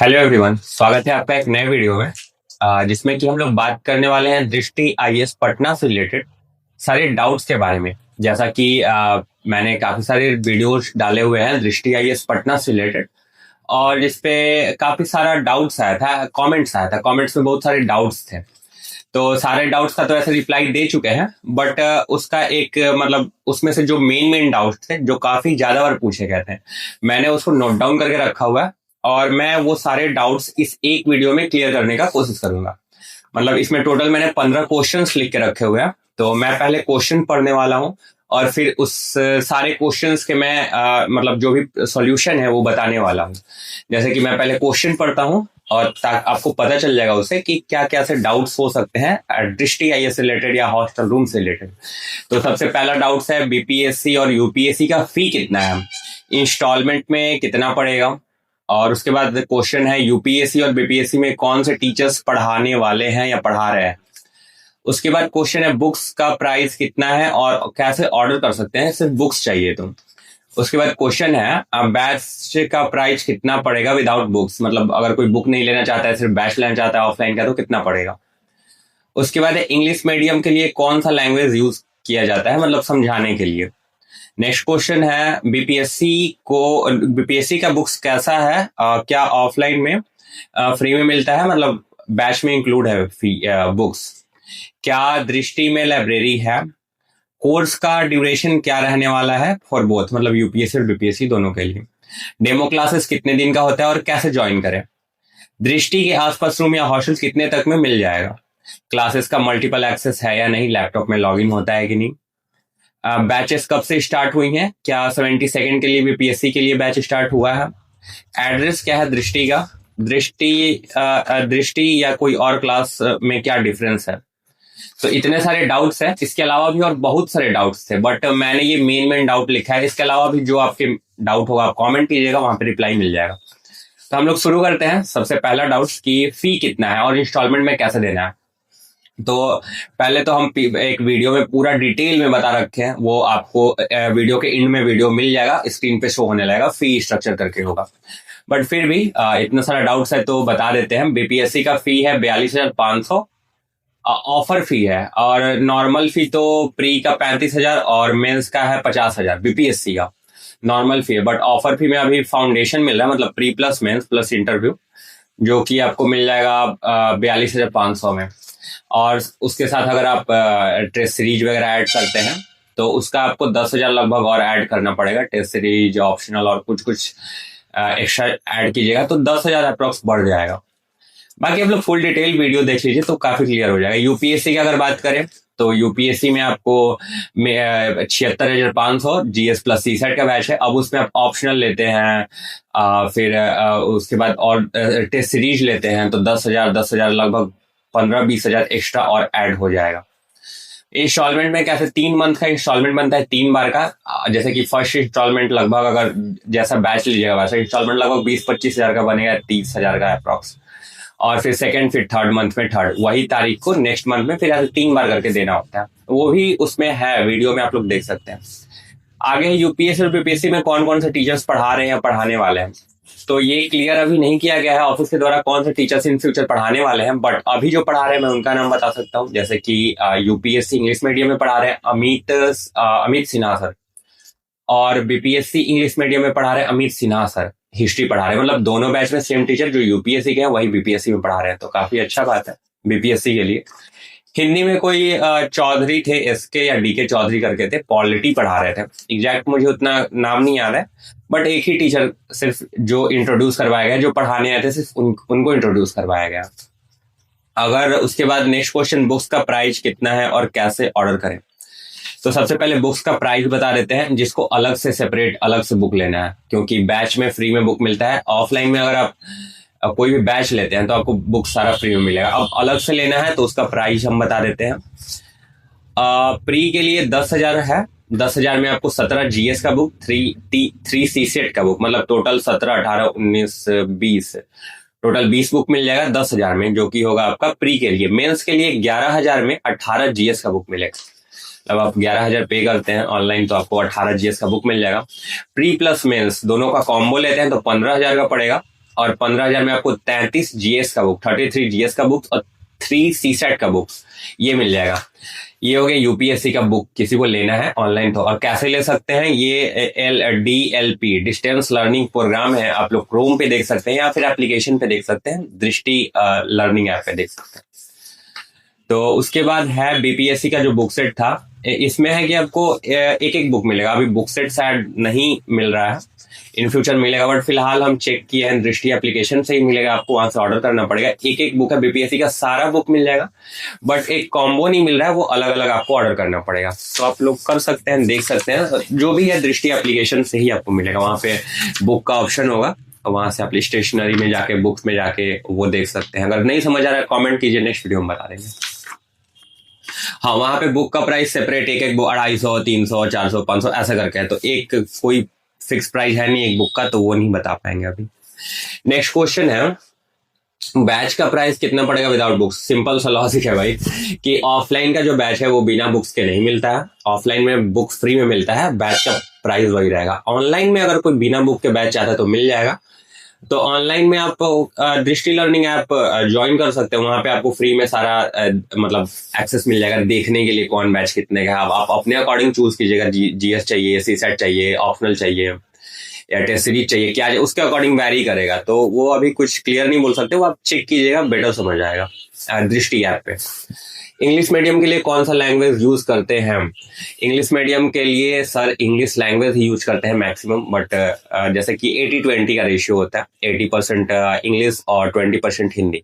Hello everyone, स्वागत है आपका एक नए वीडियो में जिसमें कि हम लोग बात करने वाले हैं दृष्टि आईएएस पटना से रिलेटेड सारे डाउट्स के बारे में। जैसा कि मैंने काफी सारे वीडियोस डाले हुए हैं दृष्टि आईएएस पटना से रिलेटेड, और इस पे काफी सारा डाउट्स आया था, कमेंट्स आया था, कमेंट्स में बहुत सारे डाउट्स थे। तो सारे डाउट्स का तो ऐसे रिप्लाई दे चुके हैं, बट उसका एक मतलब उसमें से जो मेन मेन डाउट्स थे जो काफी ज्यादा बार पूछे गए थे, मैंने उसको नोट डाउन करके रखा हुआ है और मैं वो सारे डाउट्स इस एक वीडियो में क्लियर करने का कोशिश करूंगा। मतलब इसमें टोटल मैंने 15 क्वेश्चंस लिख के रखे हुए हैं, तो मैं पहले क्वेश्चन पढ़ने वाला हूँ और फिर उस सारे क्वेश्चंस के मैं मतलब जो भी सॉल्यूशन है वो बताने वाला हूँ। जैसे कि मैं पहले क्वेश्चन पढ़ता हूँ और आपको पता चल जाएगा उससे कि क्या क्या से डाउट्स हो सकते हैं दृष्टि आईएएस से रिलेटेड या हॉस्टल रूम से रिलेटेड। तो सबसे पहला डाउट्स है बीपीएससी और यूपीएससी का फी कितना है, इंस्टॉलमेंट में कितना पड़ेगा। और उसके बाद क्वेश्चन है यूपीएससी और बीपीएससी में कौन से टीचर्स पढ़ाने वाले हैं या पढ़ा रहे हैं। उसके बाद क्वेश्चन है बुक्स का प्राइस कितना है और कैसे ऑर्डर कर सकते हैं, सिर्फ बुक्स चाहिए तो। उसके बाद क्वेश्चन है बैच का प्राइस कितना पड़ेगा विदाउट बुक्स, मतलब अगर कोई बुक नहीं लेना चाहता है, सिर्फ बैच लेना चाहता है ऑफलाइन का, तो कितना पड़ेगा। उसके बाद है इंग्लिश मीडियम के लिए कौन सा लैंग्वेज यूज किया जाता है, मतलब समझाने के लिए। नेक्स्ट क्वेश्चन है बीपीएससी का बुक्स कैसा है, क्या ऑफलाइन में फ्री में मिलता है, मतलब बैच में इंक्लूड है फी बुक्स। क्या दृष्टि में लाइब्रेरी है। कोर्स का ड्यूरेशन क्या रहने वाला है फॉर बोथ, मतलब यूपीएससी और बीपीएससी दोनों के लिए। डेमो क्लासेस कितने दिन का होता है और कैसे ज्वाइन करें। दृष्टि के आसपास रूम या हॉस्टल कितने तक में मिल जाएगा। क्लासेस का मल्टीपल एक्सेस है या नहीं, लैपटॉप में लॉगिन होता है कि नहीं। बैचेस कब से स्टार्ट हुई हैं, क्या 72nd के लिए बीपीएससी के लिए बैच स्टार्ट हुआ है। एड्रेस क्या है दृष्टि का, दृष्टि या कोई और क्लास में क्या डिफरेंस है। तो इतने सारे डाउट्स हैं, इसके अलावा भी और बहुत सारे डाउट्स थे, बट मैंने ये मेन मेन डाउट लिखा है। इसके अलावा भी जो आपके डाउट होगा आप कमेंट कीजिएगा, वहां पे रिप्लाई मिल जाएगा। तो हम लोग शुरू करते हैं। सबसे पहला डाउट कि फी कितना है और इंस्टॉलमेंट में कैसे देना है। तो पहले तो हम एक वीडियो में पूरा डिटेल में बता रखे हैं, वो आपको वीडियो के एंड में वीडियो मिल जाएगा, स्क्रीन पे शो होने लगेगा, फी स्ट्रक्चर करके होगा। बट फिर भी इतना सारा डाउट्स है तो बता देते हैं। बीपीएससी का फी है 42,500, ऑफर फी है, और नॉर्मल फी तो प्री का 35,000 और मेंस का है 50,000 बीपीएससी का नॉर्मल फी है। बट ऑफर फी में अभी फाउंडेशन मिल रहा है, मतलब pre plus mains plus interview, जो कि आपको मिल जाएगा 42,500 में। और उसके साथ अगर आप टेस्ट सीरीज वगैरह ऐड करते हैं तो उसका आपको 10,000 लगभग और ऐड करना पड़ेगा। टेस्ट सीरीज ऑप्शनल और कुछ कुछ एक्स्ट्रा ऐड कीजिएगा तो 10,000 अप्रोक्स बढ़ जाएगा। बाकी आप लोग फुल डिटेल वीडियो देख लीजिए तो काफी क्लियर हो जाएगा। यूपीएससी की अगर बात करें तो यूपीएससी में आपको 76,500 जीएस प्लस सीसेट का बैच है। अब उसमें आप ऑप्शनल लेते हैं, फिर उसके बाद और टेस्ट सीरीज लेते हैं तो 10,000 लगभग 15-20,000 एक्स्ट्रा और ऐड हो जाएगा। इंस्टॉलमेंट में कैसे 3 मंथ का इंस्टॉलमेंट बनता है 3 बार का। जैसे कि फर्स्ट इंस्टॉलमेंट लगभग अगर जैसा बैच लीजिएगा वैसा इंस्टॉलमेंट लगभग 20-25,000 का बनेगा, 30,000 का अप्रॉक्स। और फिर सेकंड फिर थर्ड मंथ में थर्ड वही तारीख को नेक्स्ट मंथ में फिर ऐसे 3 बार करके देना होता है। वो भी उसमें है, वीडियो में आप लोग देख सकते हैं। आगे यूपीएससी और बीपीएससी में कौन कौन से टीचर्स पढ़ा रहे हैं या पढ़ाने वाले हैं, तो ये क्लियर अभी नहीं किया गया है ऑफिस के द्वारा कौन से टीचर्स इन फ्यूचर पढ़ाने वाले हैं। बट अभी जो पढ़ा रहे हैं मैं उनका नाम बता सकता हूँ। जैसे कि यूपीएससी इंग्लिश मीडियम में पढ़ा रहे हैं अमित सिन्हा सर, और बीपीएससी इंग्लिश मीडियम में पढ़ा रहे हैं अमित सिन्हा सर, हिस्ट्री पढ़ा रहे हैं। मतलब दोनों बैच में सेम टीचर जो यूपीएससी के हैं वही बीपीएससी में पढ़ा रहे हैं, तो काफी अच्छा बात है बीपीएससी के लिए। हिंदी में कोई चौधरी थे, एसके या डीके चौधरी करके थे, पॉलिटी पढ़ा रहे थे। एग्जैक्ट मुझे उतना नाम नहीं याद है, बट एक ही टीचर सिर्फ जो इंट्रोड्यूस करवाया गया, जो पढ़ाने आए थे सिर्फ उनको इंट्रोड्यूस करवाया गया। अगर उसके बाद नेक्स्ट क्वेश्चन बुक्स का प्राइस कितना है और कैसे ऑर्डर करें। तो सबसे पहले बुक्स का प्राइस बता देते हैं, जिसको अलग से सेपरेट अलग से बुक लेना है, क्योंकि बैच में फ्री में बुक मिलता है। ऑफलाइन में अगर आप कोई भी बैच लेते हैं तो आपको बुक सारा फ्री में मिलेगा। अब अलग से लेना है तो उसका प्राइस हम बता देते हैं। प्री के लिए 10,000 है। 10,000 में आपको 17 जीएस का बुक, 3 सी सेट का बुक, मतलब टोटल 17, 18, 19, 20 टोटल 20 बुक मिल जाएगा 10,000 में, जो कि होगा आपका प्री के लिए। मेंस के लिए 11,000 में 18 जीएस का बुक मिलेगा। जब आप 11,000 पे करते हैं ऑनलाइन तो आपको 18 जीएस का बुक मिल जाएगा। प्री प्लस मेंस दोनों का कॉम्बो लेते हैं तो 15,000 का पड़ेगा, और 15,000 में आपको 33 जीएस का बुक, 33 जीएस का बुक और 3 सीसेट का बुक्स ये मिल जाएगा। ये हो गया यूपीएससी का बुक, किसी को लेना है ऑनलाइन तो। और कैसे ले सकते हैं, ये DLP डिस्टेंस लर्निंग प्रोग्राम है, आप लोग क्रोम पे देख सकते हैं या फिर एप्लीकेशन पे देख सकते हैं, दृष्टि लर्निंग ऐप पे देख सकते हैं। तो उसके बाद है बीपीएससी का जो बुक सेट था, इसमें है कि आपको एक एक बुक मिलेगा। अभी बुक सेट शायद नहीं मिल रहा है, इन फ्यूचर मिलेगा, बट फिलहाल हम चेक किए हैं, दृष्टि एप्लीकेशन से ही मिलेगा, आपको वहां से ऑर्डर करना पड़ेगा। एक एक बुक है, बीपीएससी का सारा बुक मिल जाएगा, बट एक कॉम्बो नहीं मिल रहा है, वो अलग अलग आपको ऑर्डर करना पड़ेगा। तो आप लोग कर सकते हैं, देख सकते हैं, जो भी है दृष्टि एप्लीकेशन से ही आपको मिलेगा। वहां पे बुक का ऑप्शन होगा, वहां से आप स्टेशनरी में जाके, बुक्स में जाके वो देख सकते हैं। अगर नहीं समझ आ रहा है कॉमेंट कीजिए, नेक्स्ट वीडियो में बता देंगे। हाँ, वहां पे बुक का प्राइस सेपरेट, एक एक बुक 250, 300, 400, 500 ऐसा करके है, तो एक कोई फिक्स प्राइस है नहीं एक बुक का, तो वो नहीं बता पाएंगे अभी। नेक्स्ट क्वेश्चन है, बैच का प्राइस कितना पड़ेगा विदाउट बुक्स? सिंपल सा लॉजिक है भाई, कि ऑफलाइन का जो बैच है वो बिना बुक्स के नहीं मिलता है, ऑफलाइन में बुक्स फ्री में मिलता है, बैच का प्राइस वही रहेगा। ऑनलाइन में अगर कोई बिना बुक के बैच चाहता है तो मिल जाएगा। तो ऑनलाइन में आप दृष्टि लर्निंग ऐप ज्वाइन कर सकते हैं, वहां पे आपको फ्री में सारा मतलब एक्सेस मिल जाएगा देखने के लिए कौन बैच कितने का है। आप अपने अकॉर्डिंग चूज कीजिएगा, जीएस चाहिए, सीसेट चाहिए, ऑप्शनल चाहिए या टेस्ट सीरीज चाहिए, क्या उसके अकॉर्डिंग वैरी करेगा। तो वो अभी कुछ क्लियर नहीं बोल सकते, वो आप चेक कीजिएगा, बेटर समझ आएगा दृष्टि ऐप पे। इंग्लिश मीडियम के लिए कौन सा लैंग्वेज यूज करते हैं? इंग्लिश मीडियम के लिए सर इंग्लिश लैंग्वेज ही यूज करते हैं मैक्सिमम, बट जैसे कि 80-20 का रेशियो होता है, 80% इंग्लिश और 20% हिंदी।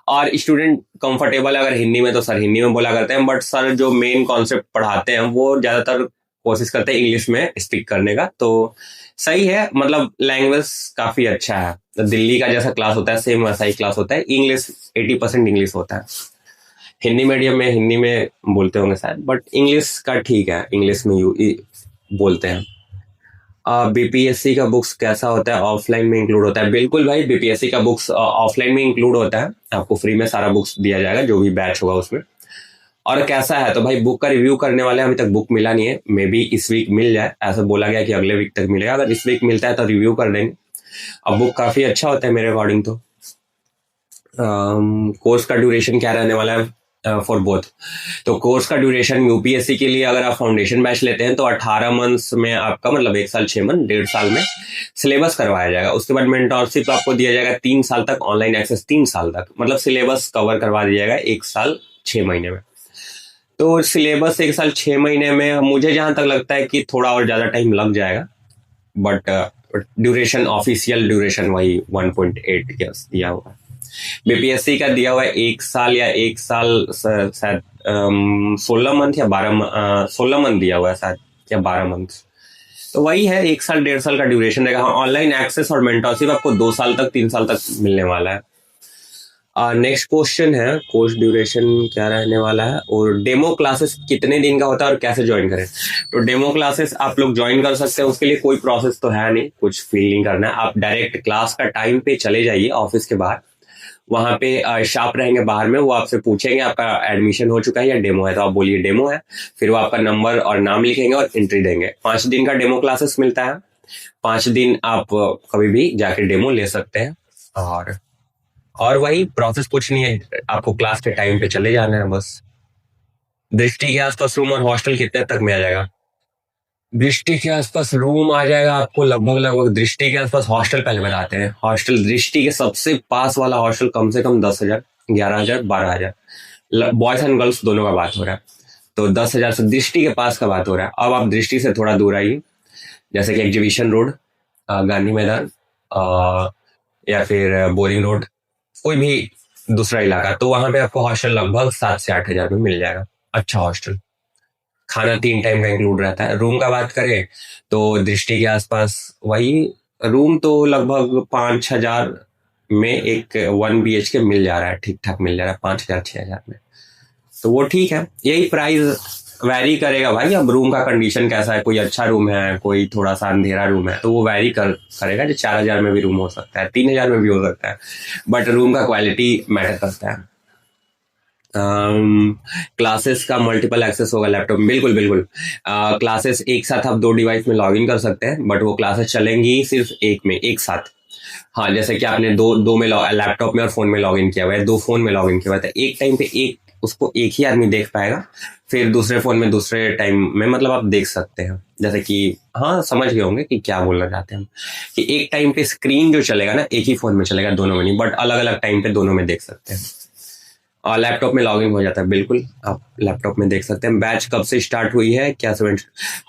और स्टूडेंट कंफर्टेबल अगर हिंदी में तो सर हिंदी में बोला करते हैं, बट सर जो मेन कॉन्सेप्ट पढ़ाते हैं वो ज्यादातर कोशिश करते हैं इंग्लिश में स्पीक करने का। तो सही है, मतलब लैंग्वेज काफी अच्छा है। तो दिल्ली का जैसा क्लास होता है सेम वैसा ही क्लास होता है, इंग्लिश 80% इंग्लिश होता है। हिंदी मीडियम में हिंदी में बोलते होंगे शायद, बट इंग्लिश का ठीक है, इंग्लिश में बोलते हैं। बीपीएससी का बुक्स कैसा होता है, ऑफलाइन में इंक्लूड होता है? बिल्कुल भाई, बीपीएससी का बुक्स ऑफलाइन में इंक्लूड होता है, आपको फ्री में सारा बुक्स दिया जाएगा जो भी बैच होगा उसमें। और कैसा है तो भाई, बुक का रिव्यू करने वाले अभी तक बुक मिला नहीं है, मे बी इस वीक मिल जाए, ऐसा बोला गया कि अगले वीक तक मिलेगा। अगर इस वीक मिलता है तो रिव्यू कर देंगे। अब बुक काफी अच्छा होता है मेरे अकॉर्डिंग तो। कोर्स का ड्यूरेशन क्या रहने वाला है फॉर बोथ? तो कोर्स का ड्यूरेशन यूपीएससी के लिए अगर आप फाउंडेशन बैच लेते हैं तो 18 मंथ्स में आपका मतलब 1 साल 6 मंथ, 1.5 साल में सिलेबस करवाया जाएगा। उसके बाद मेंटरशिप आपको दिया जाएगा 3 साल तक, ऑनलाइन एक्सेस 3 साल तक, मतलब सिलेबस कवर करवा दिया जाएगा 1 साल 6 महीने में। तो सिलेबस 1 साल 6 महीने में मुझे जहां तक लगता है कि थोड़ा और ज्यादा टाइम लग जाएगा, बट ड्यूरेशन ऑफिशियल ड्यूरेशन वही 1.8 दिया हुआ है। बीपीएससी का दिया हुआ है 1 साल या 1 साल शायद 16 मंथ या 16 मंथ दिया हुआ है शायद, या 12 मंथ। तो वही है, 1 साल 1.5 साल का ड्यूरेशन रहेगा। ऑनलाइन एक्सेस और मेंटरशिप आपको 2 साल तक 3 साल तक मिलने वाला है। नेक्स्ट क्वेश्चन है, कोर्स ड्यूरेशन क्या रहने वाला है और डेमो क्लासेस कितने दिन का होता है और कैसे ज्वाइन करें? तो डेमो क्लासेस आप लोग ज्वाइन कर सकते हैं, उसके लिए कोई प्रोसेस तो है नहीं, कुछ फील नहीं करना है। आप डायरेक्ट क्लास का टाइम पे चले जाइए ऑफिस के बाहर, वहां पे शॉप रहेंगे बाहर में, वो आपसे पूछेंगे आपका एडमिशन हो चुका है या डेमो है, तो आप बोलिए डेमो है, फिर वो आपका नंबर और नाम लिखेंगे और एंट्री देंगे। 5 दिन का डेमो क्लासेस मिलता है, 5 दिन आप कभी भी जाके डेमो ले सकते हैं। और वही प्रोसेस कुछ नहीं है, आपको क्लास के टाइम पे चले जाना है बस। दृष्टि के आसपास रूम और हॉस्टल कितने तक में आ जाएगा? दृष्टि के आसपास रूम आ जाएगा आपको लगभग दृष्टि के आसपास हॉस्टल पहले बताते हैं। हॉस्टल दृष्टि के सबसे पास वाला हॉस्टल कम से कम 10,000, 11,000, 12,000, बॉयज एंड गर्ल्स दोनों का बात हो रहा है। तो 10,000 से दृष्टि के पास का बात हो रहा है। अब आप दृष्टि से थोड़ा दूर आइए, जैसे कि एग्जीबिशन रोड, गांधी मैदान, या फिर बोरिंग रोड, कोई भी दूसरा इलाका, तो वहां पे आपको हॉस्टल लगभग 7 से 8,000 में मिल जाएगा। अच्छा हॉस्टल, खाना 3 टाइम का इंक्लूड रहता है। रूम का बात करें तो दृष्टि के आसपास वही रूम तो लगभग 5,000 में एक 1 BHK मिल जा रहा है, ठीक ठाक मिल जा रहा है 5,000 6,000 में, तो वो ठीक है। यही प्राइस वैरी करेगा भाई, अब रूम का कंडीशन कैसा है, कोई अच्छा रूम है, कोई थोड़ा सा अंधेरा रूम है, तो वो वैरी करेगा। जो 4,000 में भी रूम हो सकता है, 3,000 में भी हो सकता है, बट रूम का क्वालिटी मैटर करता है। क्लासेस का मल्टीपल एक्सेस होगा लैपटॉप में, बिल्कुल। क्लासेस एक साथ आप 2 डिवाइस में लॉगिन कर सकते हैं, बट वो क्लासेस चलेंगी सिर्फ एक में एक साथ। हाँ, जैसे कि आपने दो में लैपटॉप में और फोन में लॉगिन किया हुआ है, 2 फोन में लॉगिन किया हुआ है, तो एक टाइम पे उसको एक ही आदमी देख पाएगा, फिर दूसरे फोन में दूसरे टाइम में मतलब आप देख सकते हैं। जैसे कि हाँ, समझ गए होंगे कि क्या बोलना चाहते हैं हम, कि एक टाइम पे स्क्रीन जो चलेगा ना एक ही फोन में चलेगा, दोनों में नहीं, बट अलग अलग टाइम पे दोनों में देख सकते हैं। और लैपटॉप में लॉगिन हो जाता है, बिल्कुल आप लैपटॉप में देख सकते हैं। बैच कब से स्टार्ट हुई है, क्या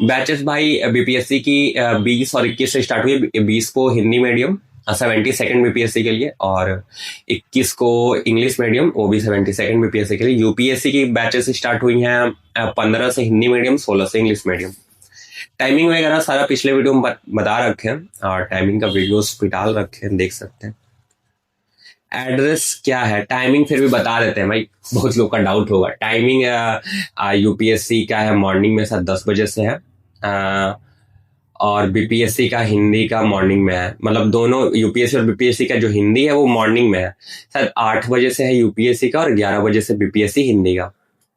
बैचेस भाई बीपीएससी की 20 और 21 से स्टार्ट हुई है। 20 को हिंदी मीडियम 72nd बीपीएससी के लिए, और 21 को इंग्लिश मीडियम, वो भी 72nd बीपीएससी के लिए। यूपीएससी की बैचेस स्टार्ट हुई हैं 15 से हिंदी मीडियम, 16 से इंग्लिश मीडियम। टाइमिंग वगैरह सारा पिछले वीडियो में बता रखे हैं, और टाइमिंग का वीडियोस भी डाल रखे हैं, देख सकते हैं। एड्रेस क्या है, टाइमिंग फिर भी बता देते हैं भाई, बहुत लोग का डाउट होगा। टाइमिंग यूपीएससी का है मॉर्निंग में, शायद 10 बजे से है, और बीपीएससी का हिंदी का मॉर्निंग में है। मतलब दोनों यूपीएससी और बीपीएससी का जो हिंदी है वो मॉर्निंग में है, शायद 8 बजे से है यूपीएससी का और 11 बजे से बीपीएससी हिंदी का।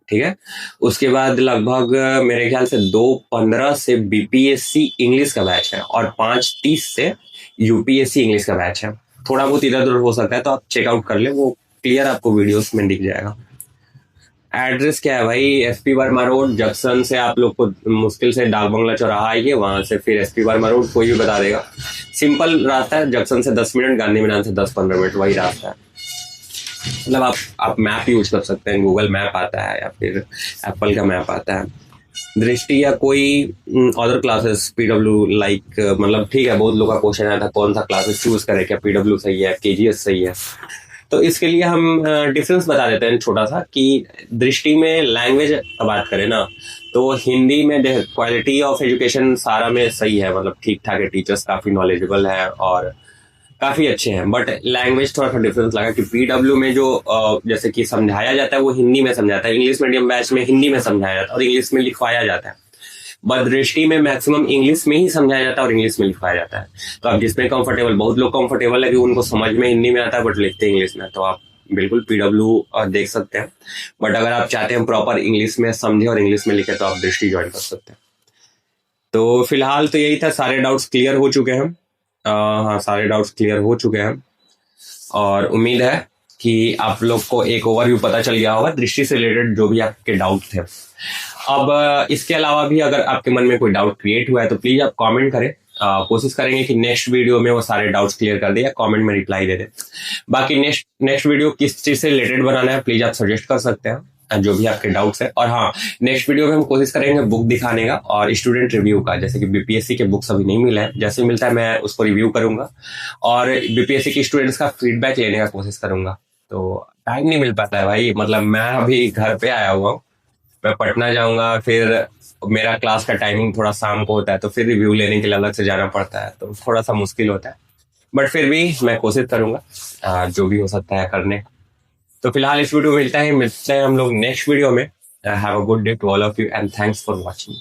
ठीक है, उसके बाद लगभग मेरे ख्याल से 2:15 से बीपीएससी इंग्लिश का बैच है, और 5:30 से यूपीएससी इंग्लिश का बैच है। थोड़ा बहुत इधर उधर हो सकता है, तो आप चेकआउट कर ले, वो क्लियर आपको वीडियोस में दिख जाएगा। एड्रेस क्या है भाई, एसपी वर्मा रोड, जंक्शन से आप लोग को मुश्किल से डाक बंगला चौराहा आइए, वहां से फिर एसपी वर्मा रोड कोई भी बता देगा। सिंपल रास्ता है, जंक्शन से 10 मिनट, गांधी मैदान से 10-15 मिनट, वही रास्ता है। मतलब आप मैप यूज कर सकते हैं, गूगल मैप आता है या फिर एप्पल का मैप आता है। दृष्टि या कोई अदर क्लासेस पीडब्ल्यू लाइक, मतलब ठीक है, बहुत लोग का क्वेश्चन आया था कौन सा क्लासेस चूज करें, क्या पीडब्ल्यू सही है, केजीएस सही है। तो इसके लिए हम डिफरेंस बता देते हैं छोटा सा, कि दृष्टि में लैंग्वेज का बात करें ना, तो हिंदी में क्वालिटी ऑफ एजुकेशन सारा में सही है, मतलब ठीक ठाक है, टीचर्स काफी नॉलेजेबल है और काफी अच्छे हैं। बट लैंग्वेज थोड़ा सा डिफरेंस लगा, कि पीडब्ल्यू में जो जैसे कि समझाया जाता है वो हिंदी में समझाता है, इंग्लिश मीडियम बैच में हिंदी में समझाया जाता है और इंग्लिश में लिखवाया जाता है। बट दृष्टि में मैक्सिमम इंग्लिश में ही समझाया जाता है और इंग्लिश में लिखवाया जाता है। तो आप जिसमें कंफर्टेबल, बहुत लोग कंफर्टेबल है कि उनको समझ में हिंदी में आता है बट लिखते इंग्लिश में, तो आप बिल्कुल पीडब्ल्यू देख सकते हैं। बट अगर आप चाहते हैं प्रॉपर इंग्लिश में समझे और इंग्लिश में लिखे, तो आप दृष्टि ज्वाइन कर सकते हैं। तो फिलहाल तो यही था, सारे डाउट्स क्लियर हो चुके हैं। हाँ, सारे डाउट्स क्लियर हो चुके हैं, और उम्मीद है कि आप लोग को एक ओवरव्यू पता चल गया होगा दृष्टि से रिलेटेड जो भी आपके डाउट थे। अब इसके अलावा भी अगर आपके मन में कोई डाउट क्रिएट हुआ है तो प्लीज आप कमेंट करें, कोशिश करेंगे कि नेक्स्ट वीडियो में वो सारे डाउट्स क्लियर कर दे या कमेंट में रिप्लाई दे दे। बाकी नेक्स्ट वीडियो किस चीज से रिलेटेड बनाना है प्लीज आप सजेस्ट कर सकते हैं, जो भी आपके डाउट्स है। और हाँ, नेक्स्ट वीडियो में हम कोशिश करेंगे बुक दिखाने का और स्टूडेंट रिव्यू का, जैसे कि बीपीएससी के बुक्स अभी नहीं मिला है, जैसे मिलता है मैं उसको रिव्यू करूंगा, और बीपीएससी के स्टूडेंट्स का फीडबैक लेने का कोशिश करूंगा। तो टाइम नहीं मिल पाता है भाई, मतलब मैं अभी घर पे आया हुआ हूँ, मैं पटना जाऊंगा, फिर मेरा क्लास का टाइमिंग थोड़ा शाम को होता है, तो फिर रिव्यू लेने के लिए अलग से जाना पड़ता है, तो थोड़ा सा मुश्किल होता है। बट फिर भी मैं कोशिश करूंगा जो भी हो सकता है करने। तो फिलहाल इस वीडियो में मिलते हैं हम लोग नेक्स्ट वीडियो में। Have a good day to all of you and thanks for watching.